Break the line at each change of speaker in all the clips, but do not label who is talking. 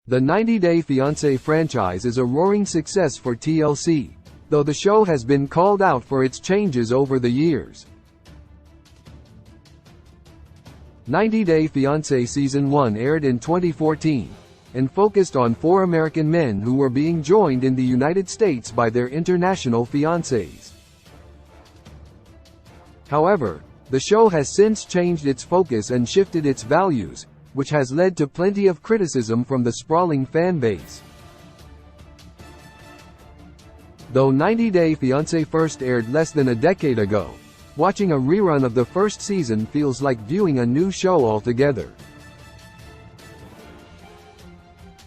The 90 Day Fiancé franchise is a roaring success for TLC, though the show has been called out for its changes over the years. 90 Day Fiancé Season 1 aired in 2014, and focused on 4 American men who were being joined in the United States by their international fiancés. However, the show has since changed its focus and shifted its values, which has led to plenty of criticism from the sprawling fan base. Though 90 Day Fiancé first aired less than a decade ago, watching a rerun of the first season feels like viewing a new show altogether.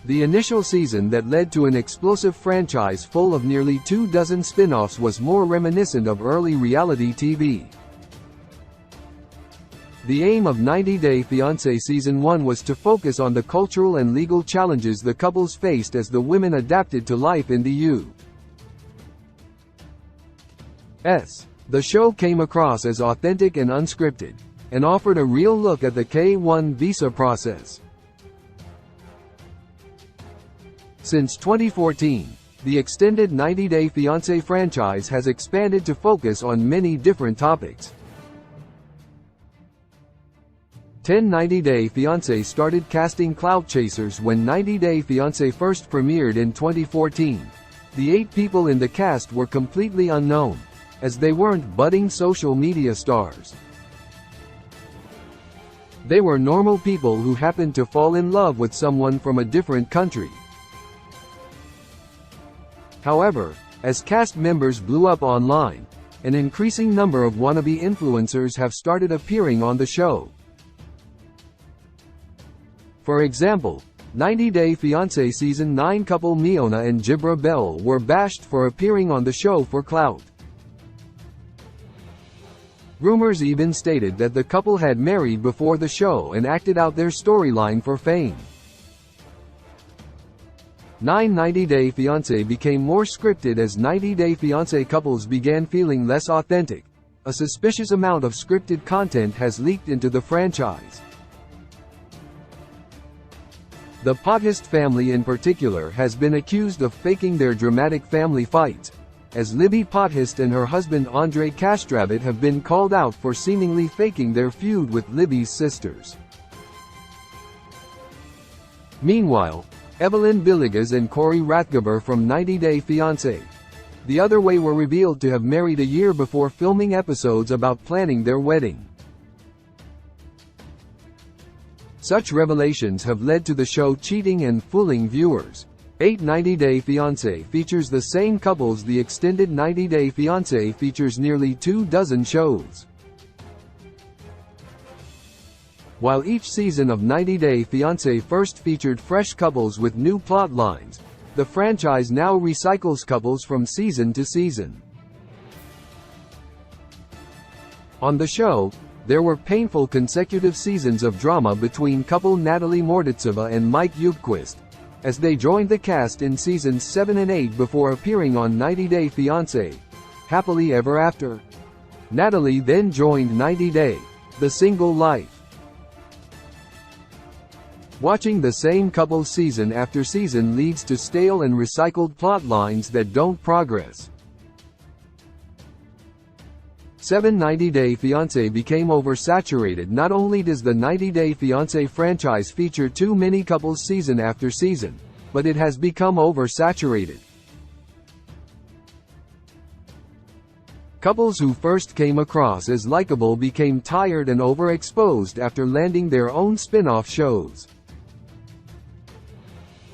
The initial season that led to an explosive franchise full of nearly 24 spin-offs was more reminiscent of early reality TV. The aim of 90 Day Fiancé Season 1 was to focus on the cultural and legal challenges the couples faced as the women adapted to life in the U.S. The show came across as authentic and unscripted, and offered a real look at the K-1 visa process. Since 2014, the extended 90 Day Fiancé franchise has expanded to focus on many different topics. 90 Day Fiancé started casting clout chasers when 90 Day Fiancé first premiered in 2014. The 8 people in the cast were completely unknown, as they weren't budding social media stars. They were normal people who happened to fall in love with someone from a different country. However, as cast members blew up online, an increasing number of wannabe influencers have started appearing on the show. For example, 90 Day Fiancé Season 9 couple Miona and Jibra Bell were bashed for appearing on the show for clout. Rumors even stated that the couple had married before the show and acted out their storyline for fame. 90 Day Fiancé became more scripted as 90 Day Fiancé couples began feeling less authentic. A suspicious amount of scripted content has leaked into the franchise. The Pothist family in particular has been accused of faking their dramatic family fights, as Libby Pothist and her husband Andre Castravet have been called out for seemingly faking their feud with Libby's sisters. Meanwhile, Evelyn Villegas and Corey Rathgeber from 90 Day Fiancé The Other Way were revealed to have married a year before filming episodes about planning their wedding. Such revelations have led to the show cheating and fooling viewers. 90 Day Fiancé features the same couples. The extended 90 Day Fiancé features nearly 24 shows. While each season of 90 Day Fiancé first featured fresh couples with new plot lines, the franchise now recycles couples from season to season. On the show, there were painful consecutive seasons of drama between couple Natalie Morditsova and Mike Upquist, as they joined the cast in seasons 7 and 8 before appearing on 90 Day Fiancé Happily Ever After. Natalie then joined 90 Day, The Single Life. Watching the same couple season after season leads to stale and recycled plot lines that don't progress. 90 Day Fiancé became oversaturated. Not only does the 90 Day Fiancé franchise feature too many couples season after season, but it has become oversaturated. Couples who first came across as likable became tired and overexposed after landing their own spin-off shows.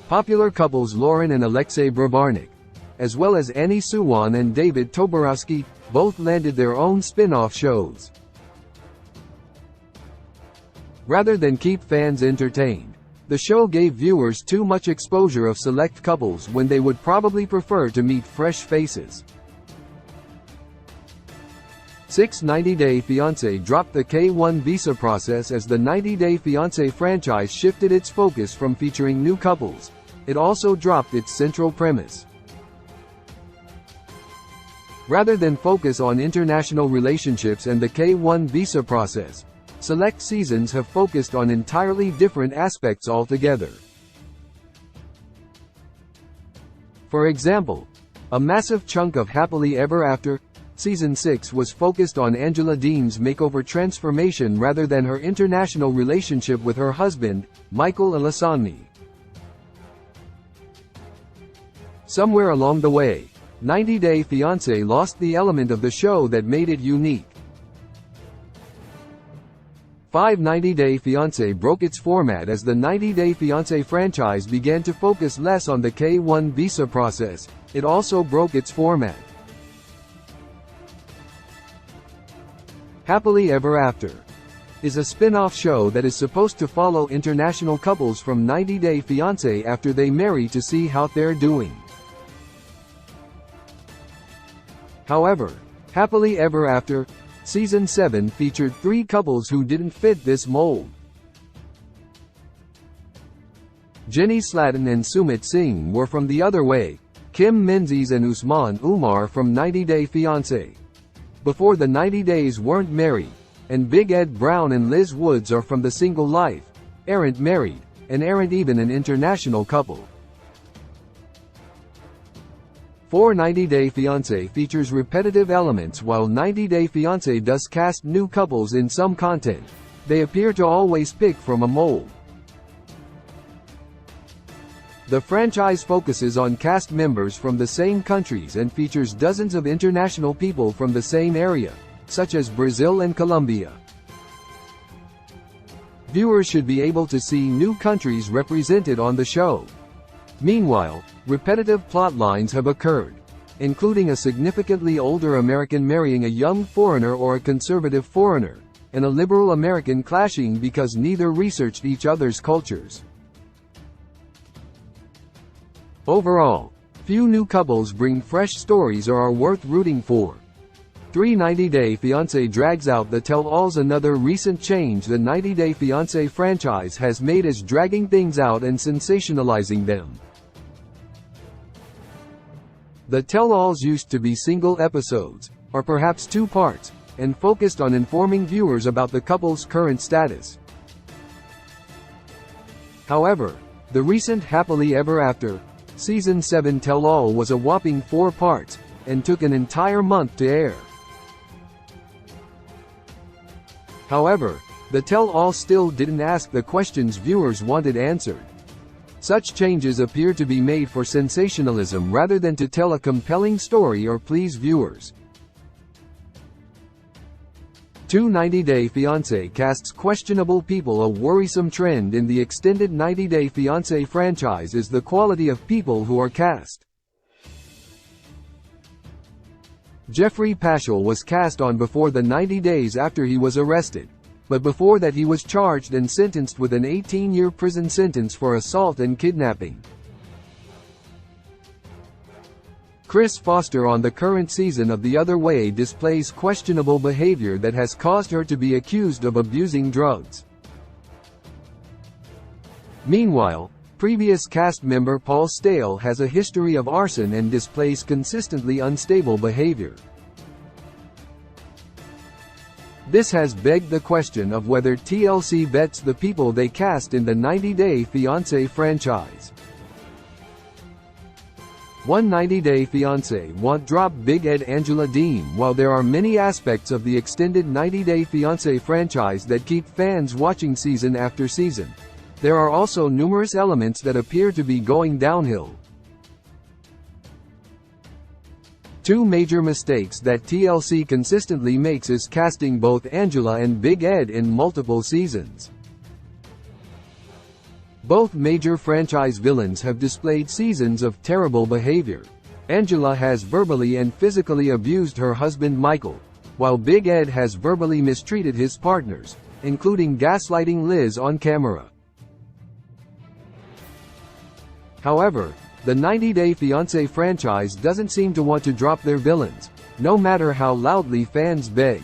Popular couples Lauren and Alexei Bravarnik, as well as Annie Suwan and David Toborowski, both landed their own spin-off shows. Rather than keep fans entertained, the show gave viewers too much exposure of select couples when they would probably prefer to meet fresh faces. 90 Day Fiancé dropped the K-1 visa process as the 90 Day Fiancé franchise shifted its focus from featuring new couples. It also dropped its central premise. Rather than focus on international relationships and the K-1 visa process, select seasons have focused on entirely different aspects altogether. For example, a massive chunk of Happily Ever After Season 6 was focused on Angela Dean's makeover transformation rather than her international relationship with her husband, Michael Alasani. Somewhere along the way, 90 Day Fiancé lost the element of the show that made it unique. 90 Day Fiancé broke its format as the 90 Day Fiancé franchise began to focus less on the K-1 visa process. It also broke its format. Happily Ever After is a spin-off show that is supposed to follow international couples from 90 Day Fiancé after they marry to see how they're doing. However, Happily Ever After Season 7 featured 3 couples who didn't fit this mold. Jenny Slatin and Sumit Singh were from the other way, Kim Menzies and Usman Umar from 90 Day Fiancé. Before the 90 Days weren't married, and Big Ed Brown and Liz Woods are from the single life, aren't married, and aren't even an international couple. 90 Day Fiancé features repetitive elements while 90 Day Fiancé does cast new couples in some content. They appear to always pick from a mold. The franchise focuses on cast members from the same countries and features dozens of international people from the same area, such as Brazil and Colombia. Viewers should be able to see new countries represented on the show. Meanwhile, repetitive plot lines have occurred, including a significantly older American marrying a young foreigner or a conservative foreigner, and a liberal American clashing because neither researched each other's cultures. Overall, few new couples bring fresh stories or are worth rooting for. 90 Day Fiancé drags out the tell-alls. Another recent change the 90 Day Fiancé franchise has made is dragging things out and sensationalizing them. The tell-alls used to be single episodes, or perhaps 2 parts, and focused on informing viewers about the couple's current status. However, the recent Happily Ever After Season 7 tell-all was a whopping 4 parts, and took an entire month to air. However, the tell-all still didn't ask the questions viewers wanted answered. Such changes appear to be made for sensationalism rather than to tell a compelling story or please viewers. 90 Day Fiancé casts questionable people. A worrisome trend in the extended 90 Day Fiancé franchise is the quality of people who are cast. Jeffrey Paschal was cast on before the 90 days after he was arrested, but before that he was charged and sentenced with an 18-year prison sentence for assault and kidnapping. Chris Foster on the current season of The Other Way displays questionable behavior that has caused her to be accused of abusing drugs. Meanwhile, previous cast member Paul Stale has a history of arson and displays consistently unstable behavior. This has begged the question of whether TLC vets the people they cast in the 90 Day Fiancé franchise. 90 Day Fiancé won't drop Big Ed Angela Dean. While there are many aspects of the extended 90 Day Fiancé franchise that keep fans watching season after season, there are also numerous elements that appear to be going downhill. 2 major mistakes that TLC consistently makes is casting both Angela and Big Ed in multiple seasons. Both major franchise villains have displayed seasons of terrible behavior. Angela has verbally and physically abused her husband Michael, while Big Ed has verbally mistreated his partners, including gaslighting Liz on camera. However, the 90 Day Fiancé franchise doesn't seem to want to drop their villains, no matter how loudly fans beg.